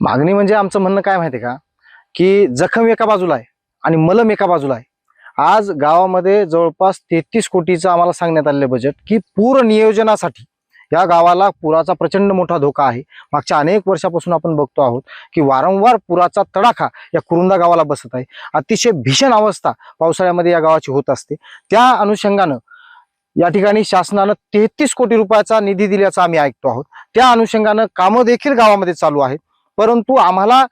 मागणी म्हणजे आमचं म्हणणं काय माहिती का, की जखम एका बाजूला आहे आणि मलम एका बाजूला आहे. आज गावामध्ये जवळपास 33 कोटीचं आम्हाला सांगण्यात आलेलं बजेट, की पूर नियोजनासाठी या गावाला पुराचा प्रचंड मोठा धोका आहे. मागच्या अनेक वर्षापासून आपण बघतो आहोत की वारंवार पुराचा तडाखा या कुरुंदा गावाला बसत आहे. अतिशय भीषण अवस्था पावसाळ्यामध्ये या गावाची होत असते. त्या अनुषंगानं या ठिकाणी शासनानं 33 कोटी रुपयाचा निधी दिल्याचं आम्ही ऐकतो आहोत. त्या अनुषंगानं कामं देखील गावामध्ये चालू आहेत. परंतु आम्हाला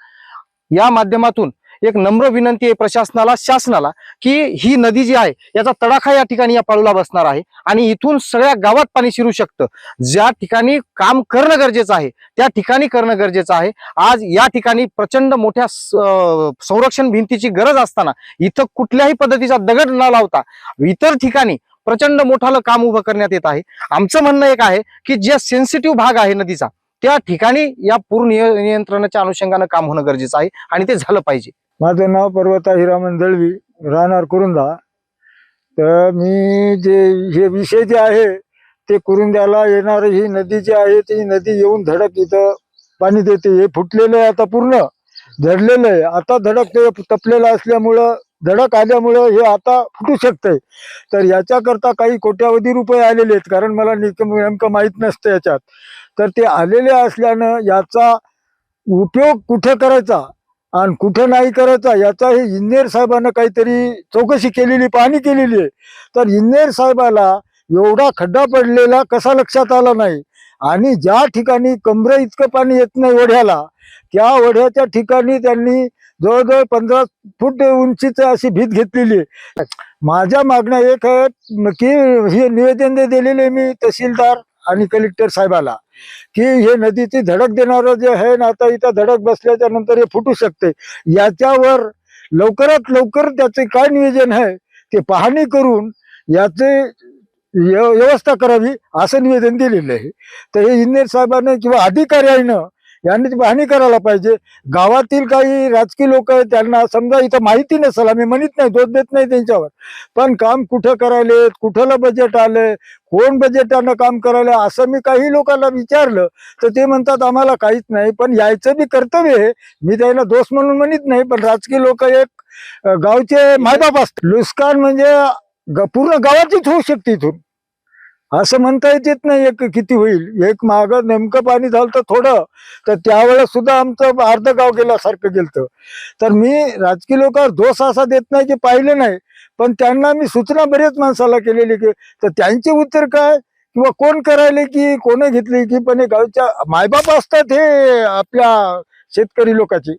या माध्यमातून एक नम्र विनंती आहे प्रशासनाला, शासनाला, की ही नदी जी आहे याचा तडाखा या ठिकाणी या पाळूला बसणार आहे आणि इथून सगळ्या गावात पाणी शिरू शकतं. ज्या ठिकाणी काम करणं गरजेचं आहे त्या ठिकाणी करणं गरजेचं आहे. आज या ठिकाणी प्रचंड मोठ्या संरक्षण भिंतीची गरज असताना इथं कुठल्याही पद्धतीचा दगड न लावता इतर ठिकाणी प्रचंड मोठालं काम उभं करण्यात येत आहे. आमचं म्हणणं एक आहे की जे सेन्सिटिव्ह भाग आहे नदीचा त्या ठिकाणी या पूर नियंत्रणाच्या अनुषंगानं काम होणं गरजेचं आहे आणि ते झालं पाहिजे. माझं नाव पर्वता हिरामन दळवी, राहणार कुरुंदा. तर मी जे हे विषय जे आहे ते कुरुंद्याला येणार ही नदी जी आहे ती नदी येऊन धडक इथं पाणी देते. हे फुटलेलं आहे, आता पूर्ण धडलेलं आहे. आता धडक ते तपलेलं असल्यामुळं धडक आल्यामुळं हे आता फुटू शकतंय. तर याच्याकरता काही कोट्यावधी रुपये आलेले आहेत, कारण मला नेमकं माहीत नसतं याच्यात. तर ते आलेले असल्यानं याचा उपयोग कुठे करायचा आणि कुठे नाही करायचा याचा हे इंजिनियर साहेबांना काहीतरी चौकशी केलेली, पाहणी केलेली आहे. तर इंजिनियर साहेबाला एवढा खड्डा पडलेला कसा लक्षात आला नाही, आणि ज्या ठिकाणी कमरे इतकं पाणी येत नाही ओढ्याला, त्या ओढ्याच्या ठिकाणी त्यांनी जवळजवळ 15 फूट उंचीची अशी भीत घेतलेली आहे. माझ्या मागण्या एक आहेत की हे निवेदन दिलेले मी तहसीलदार आणि कलेक्टर साहेबाला, की हे नदीची धडक देणारं जे आहे ना, आता इथं धडक बसल्याच्या नंतर हे फुटू शकते. याच्यावर लवकरात लवकर त्याचे काय नियोजन आहे ते पाहणी करून याचे व्यवस्था करावी असं निवेदन दिलेलं आहे. तर हे इंजिनियर साहेबांनी किंवा अधिकाऱ्यानं यांनी पाहणी करायला पाहिजे. गावातील काही राजकीय लोक आहेत त्यांना समजा इथं माहिती नसेल, आम्ही म्हणत नाही, दोष देत नाही त्यांच्यावर, पण काम कुठं करायले, कुठलं बजेट आलंय, कोण बजेटानं काम करायला, असं मी काही लोकांना विचारलं तर ते म्हणतात आम्हाला काहीच नाही. पण यायचं बी कर्तव्य आहे, मी त्याला दोष म्हणून म्हणत नाही. पण राजकीय लोक एक गावचे मायबाप असतात. नुकसान म्हणजे पूर्ण गावाचीच होऊ शकते इथून, असं म्हणता येत नाही एक किती होईल. एक माग नेमकं पाणी झालं तर थोडं, तर त्यावेळेस सुद्धा आमचं अर्ध गाव गेल्यासारखं गेलं. तर मी राजकीय लोकांवर दोष असा देत नाही की पाहिलं नाही, पण त्यांना मी सूचना बरेच माणसाला केलेली की, तर त्यांचे उत्तर काय किंवा कोण करायले की कोण घेतले की, पण हे गावच्या मायबाप असतात हे आपल्या शेतकरी लोकांची.